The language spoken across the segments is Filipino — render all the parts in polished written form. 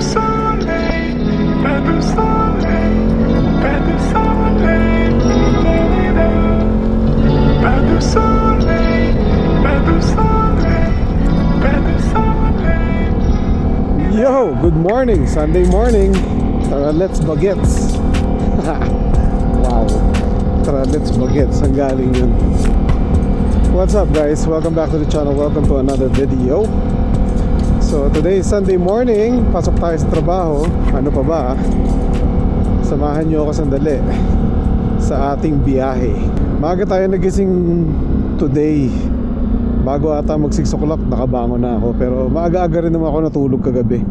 soleil, pas de soleil, pas de soleil, pas de soleil, pas de soleil, pas de soleil. Yo, good morning, Sunday morning. Tara, let's bagets. Wow. Tara, let's bagets. Ang galing yun. What's up guys? Welcome back to the channel. Welcome to another video. So today is Sunday morning. Pasok tayo sa trabaho. Ano pa ba? Samahan nyo ako sandali sa ating biyahe. Maaga tayo nagising today. Bago ata mag 6 o'clock nakabangon na ako. Pero maaga-aga rin naman ako natulog kagabi.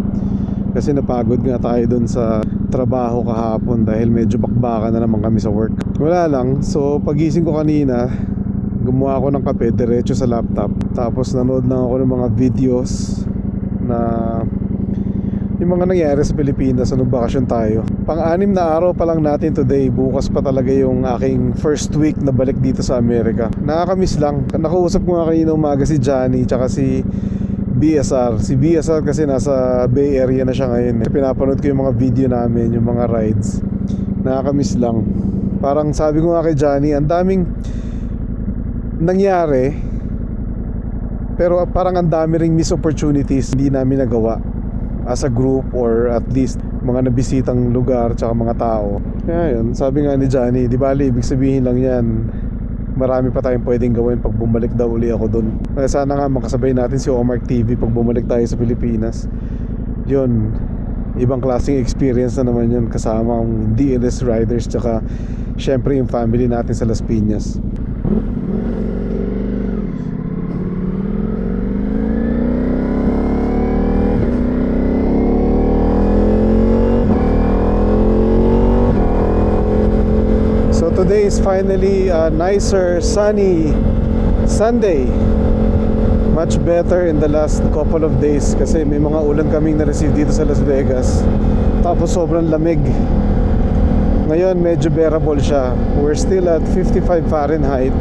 Kasi napagod nga tayo dun sa trabaho kahapon. Dahil medyo bakbakan na naman kami sa work. Wala lang. So pagising ko kanina, gumawa ako ng kape diretso sa laptop. Tapos nanood lang ako ng mga videos na yung mga nangyari sa Pilipinas nung bakasyon tayo. Pang-anim na araw pa lang natin today. Bukas pa talaga yung aking first week na balik dito sa Amerika. Nakakamiss lang. Nakausap ko nga kanina umaga si Johnny tsaka si BSR. Si BSR kasi nasa Bay Area na siya ngayon. Pinapanood ko yung mga video namin, yung mga rides. Nakakamiss lang. Parang sabi ko nga kay Johnny, ang daming nangyari, pero parang ang dami ring missed opportunities hindi namin nagawa as a group, or at least mga nabisitang lugar tsaka mga tao. Kaya yun, sabi nga ni Johnny, di bali ibig sabihin lang yan, marami pa tayong pwedeng gawin pag bumalik daw uli ako dun. Kaya sana nga makasabay natin si Omar TV pag bumalik tayo sa Pilipinas. Yun, ibang klaseng experience na naman yun, kasama ang DLS riders tsaka syempre yung family natin sa Las Piñas. Today is finally a nicer, sunny Sunday. Much better in the last couple of days kasi may mga ulan kaming na-receive dito sa Las Vegas. Tapos sobrang lamig. Ngayon medyo bearable siya. We're still at 55 Fahrenheit.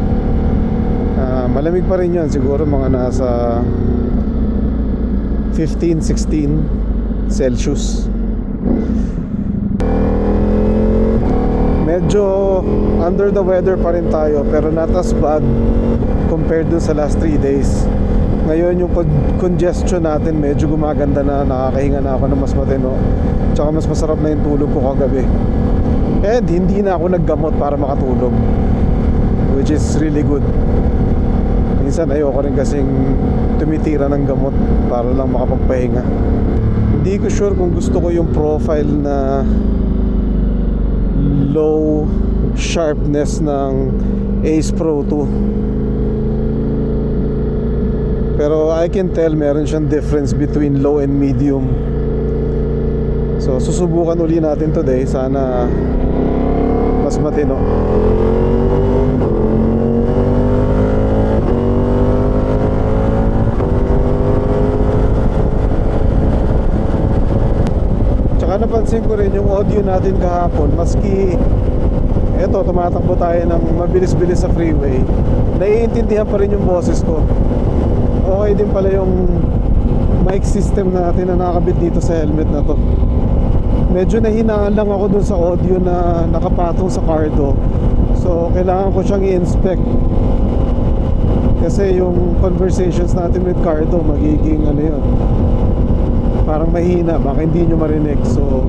Malamig pa rin yun. Siguro mga nasa 15, 16 Celsius. Medyo under the weather pa rin tayo, pero not as bad compared dun sa last 3 days. Ngayon yung congestion natin medyo gumaganda na, nakakahinga na ako ng mas matino. Tsaka mas masarap na yung tulog ko kagabi. And hindi na ako naggamot para makatulog, which is really good. Minsan ayoko rin kasing tumitira ng gamot para lang makapagpahinga. Hindi ko sure kung gusto ko yung profile na low sharpness ng Ace Pro 2. Pero I can tell meron siyang difference between low and medium. So susubukan uli natin today. Sana mas matino. Tsaka napansin ko rin yung audio natin kahapon, maski eto tumatakbo tayo ng mabilis-bilis sa freeway, naiintindihan pa rin yung boses ko. Okay din pala yung mic system natin na nakakabit dito sa helmet na to. Medyo nahinaan lang ako dun sa audio na nakapatong sa Cardo. So kailangan ko siyang i-inspect, kasi yung conversations natin with Cardo magiging ano yun, parang mahina, baka hindi nyo marinig. So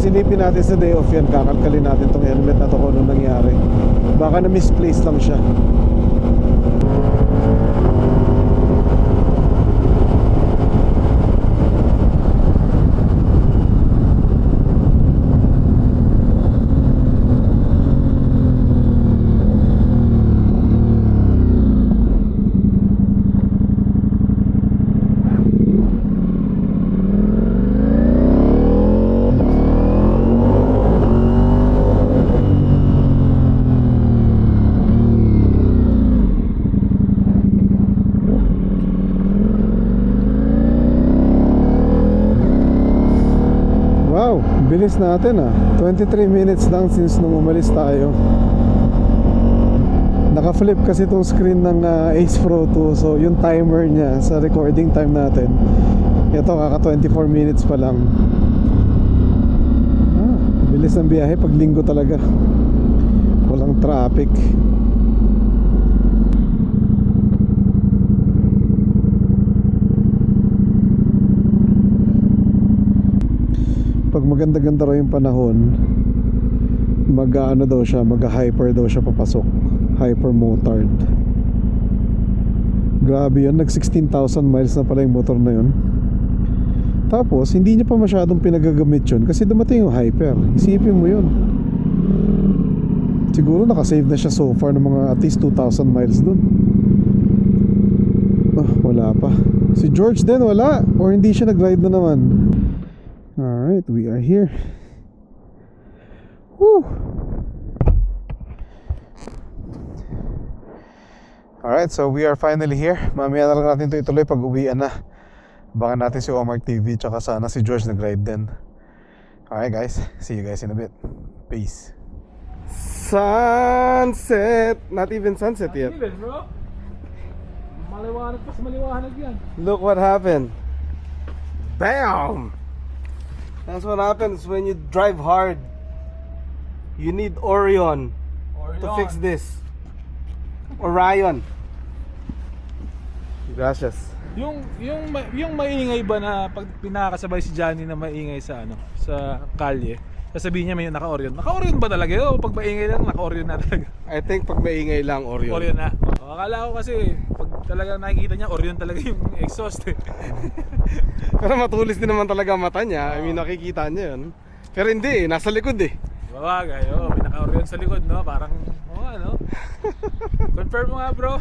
silipin natin sa day off yan, kakalkalin natin tong helmet na to kung anong nangyari. Baka na misplace lang siya. Bilis natin 23 minutes lang since nung umalis tayo. Naka-flip kasi itong screen ng Ace Pro 2. So yung timer niya sa recording time natin Ito kaka 24 minutes pa lang. Bilis ng biyahe pag linggo talaga. Walang traffic. Pag maganda-ganda raw yung panahon, mag-ano daw siya, mag-hyper daw siya papasok. Hyper motard. Grabe yun, nag 16,000 miles na pala yung motor na yun. Tapos hindi niya pa masyadong pinagagamit yun kasi dumating yung hyper. Isipin mo yun. Siguro nakasave na siya so far ng mga at least 2,000 miles dun. Wala pa. Si George din wala. Or hindi siya nag-ride na naman. Alright, we are here. Woo! Alright, so we are finally here. Mamaya na lang natin ito ituloy pag uwian na. Baka natin si Omar TV tsaka sana si George nag-ride din. Alright guys, see you guys in a bit. Peace. Sunset! Not even sunset yet. Even, bro. Maliwanag pas maliwanag yan. Look what happened. Bam! That's what happens when you drive hard. You need Orion to fix this. Orion. Gracias. Yung maingay ba na pag pinakasabay si Johnny na maingay sa sa kalye, sasabihin niya may naka-Orion. Naka-Orion ba talaga? O pag maingay lang naka-Orion na talaga. I think pag maingay lang Orion. Orion na. Akala ko kasi pag talaga nakikita niya Orion talaga yung exhaust eh. Pero matulis din naman talaga ang mata niya. I mean nakikita niya yun. Pero hindi nasa likod eh. Babagay, may naka-Orion sa likod, no? Parang, ano? Confirm mo nga, bro.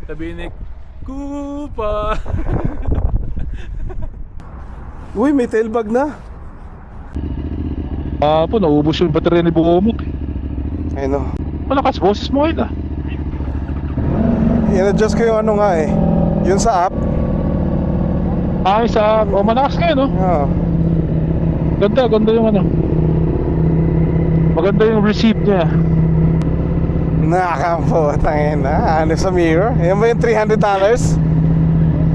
Sabi ni Kupa. Uy, may tailbag na. Po, naubos yung baterya ni Bumok. I know. Malakas boses mo yun ah. In-adjust ko yung ano nga eh. Yun sa app. Ay, malakas kayo no? Oo. Ganda yung ano. Maganda yung receipt niya. Nakakaputangin na. Ano sa mirror? Yan ba yung $300?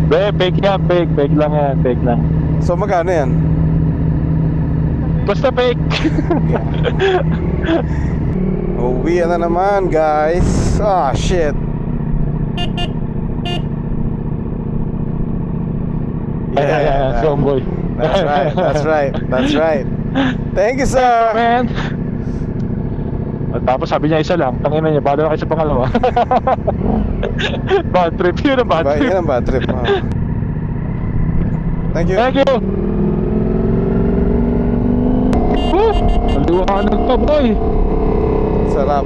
Fake yan, fake lang yan, fake lang. So magkano yan? Basta fake. Uwi na naman guys. Ah shit. Yeah, strong boy. That's right. Thank you sir. Man. At tapos sabi niya isa lang, tangina niya, bala na kayo sa pangalawa. Bad trip, yun ang bad trip. Yan ang bad trip. Thank you. Thank you. Woo! Maliwanag to, boy. Sarap.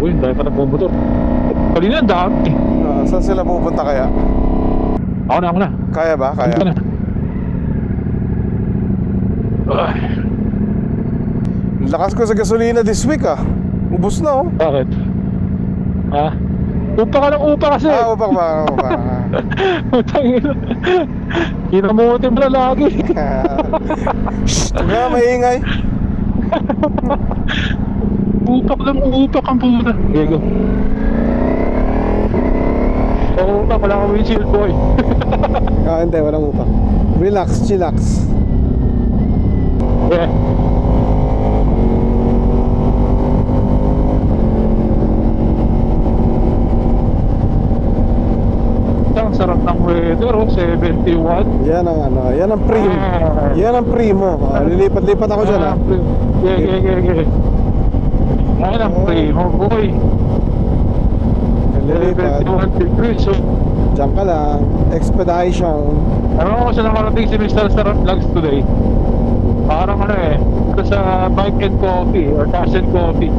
Uy, dahil pa nagbumotor. Kanina ang dami. Saan sila pupunta kaya? Ako na. Kaya ba? Kaya? Ako na. Lakas ko sa gasolina this week ah. Ubus na oh. Bakit? Ha? Upa ka ng upa kasi. Upak ba? Utangin. Kinamutin mo na lagi. Shhh! Nga, maingay. Upak ang puta. Okay, go. Upak, wala kang windshield boy. Hindi, walang upak. Relax, chillax. Yeah. Ang sarap ng weather, 71. Yan ang primo. Yan ang primo. Lilipat-lipat ako dyan ah. Yeah. Yan ang primo, boy. Lilipat. 71 degrees, so. Diyan ka lang. Expedition. Ano ko sa nakarating si Mr. Sarap Vlogs today? Parang ito sa Bike and Coffee or Cash and Coffee.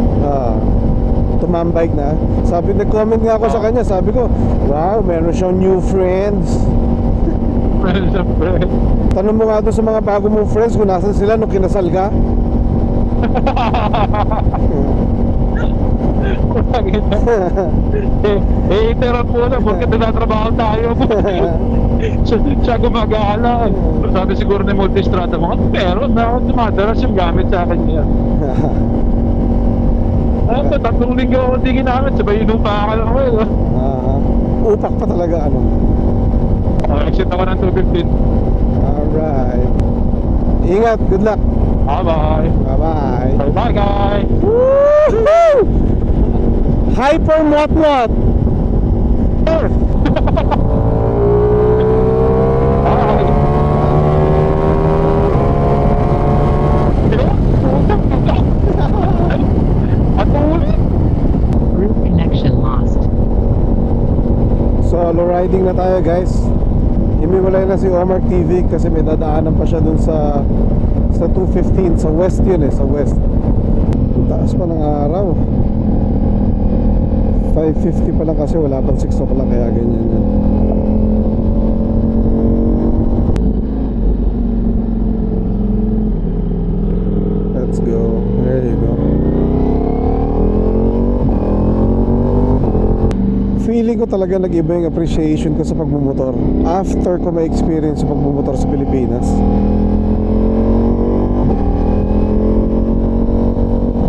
Tumambike na. Sabi, nag-comment nga ako sa kanya. Sabi ko, wow, meron siyang new friends. Friends of friends. Tanong mo nga doon sa mga bago mong friends kung nasan sila nung kinasal ka. Interrupt mo na porque tinatrabaho tayo. Siya gumagala. Sabi siguro ni Multistrada mo, pero dumadaras yung gamit sa akin niya. Tatlong linggo ako hindi ginamit, sabay inupa ka lang ako. Upak pa talaga ano. Exit ako ng 215. Alright. Ingat, good luck. Bye-bye. Bye-bye. Bye-bye, guys. Woohoo! Hyper Motmot! Group connection lost. Solo riding na tayo guys. Himiwalay na si Omar TV kasi may dadaanan pa siya dun sa 215 sa west yun eh, sa west. Ang taas pa ng araw. 5:50 pa lang kasi wala pang 6 o'clock kaya ganyan yan. Let's go. There you go. Feeling ko talaga nag-iba yung appreciation ko sa pagmumotor after ko ma-experience yung pagmumotor sa Pilipinas.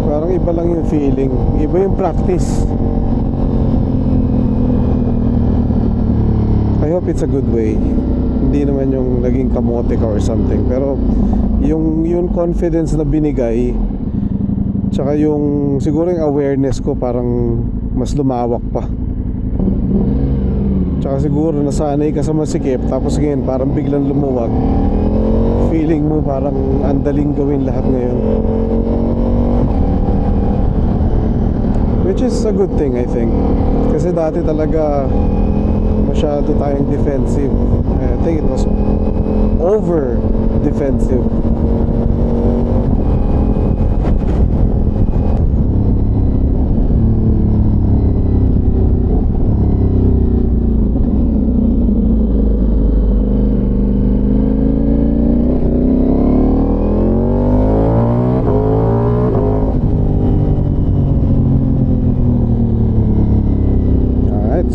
Parang iba lang yung feeling, iba yung practice. I hope it's a good way. Hindi naman yung naging kamote ka or something, pero yung confidence na binigay, tsaka yung siguro yung awareness ko parang mas lumawak pa. Tsaka siguro nasanay ka sa masikip, tapos ngayon parang biglang lumuwag. Feeling mo parang andaling gawin lahat ngayon, which is a good thing I think. Kasi dati talaga masyado tayong defensive. I think it was over defensive.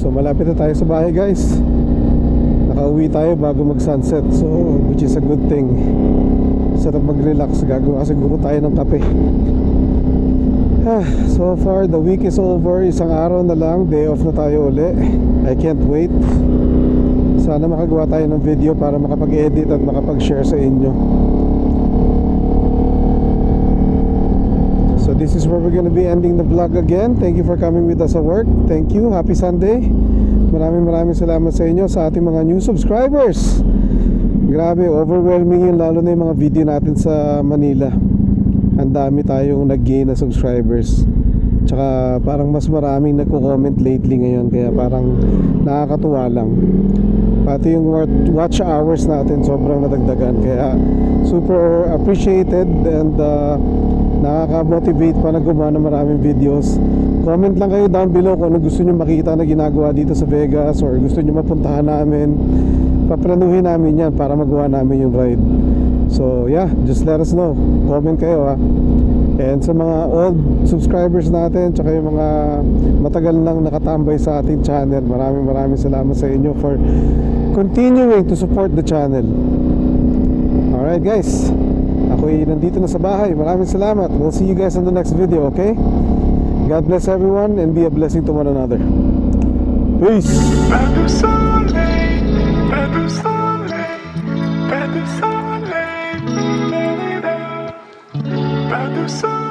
So malapit na tayo sa bahay guys. Nakauwi tayo bago mag sunset, so which is a good thing. Sarap mag-relax. Gagawa siguro tayo ng kape. So far the week is over. Isang araw na lang, day off na tayo uli. I can't wait. Sana makagawa tayo ng video para makapag-edit at makapag-share sa inyo. So this is where we're gonna be ending the vlog again. Thank you for coming with us at work. Thank you. Happy Sunday. Maraming salamat sa inyo, sa ating mga new subscribers. Grabe, overwhelming yun, lalo na yung mga video natin sa Manila. Ang dami tayong nag-gain na subscribers. Tsaka parang mas maraming nagko-comment lately ngayon, kaya parang nakakatuwa lang. Pati yung watch hours natin sobrang nadagdagan, kaya super appreciated and nakaka-motivate pa na gumawa ng maraming videos. Comment lang kayo down below kung ano gusto nyo makita na ginagawa dito sa Vegas, or gusto nyo mapuntahan namin. Paplanuhin namin yan para magawa namin yung ride. So yeah, just let us know. Comment kayo ha. And sa mga old subscribers natin, tsaka yung mga matagal nang nakatambay sa ating channel, maraming salamat sa inyo for continuing to support the channel. Alright guys, ako'y nandito na sa bahay. Maraming salamat. We'll see you guys on the next video, okay? God bless everyone and be a blessing to one another. Peace! Pas de soleil, pas de soleil, pas de soleil, pas de soleil.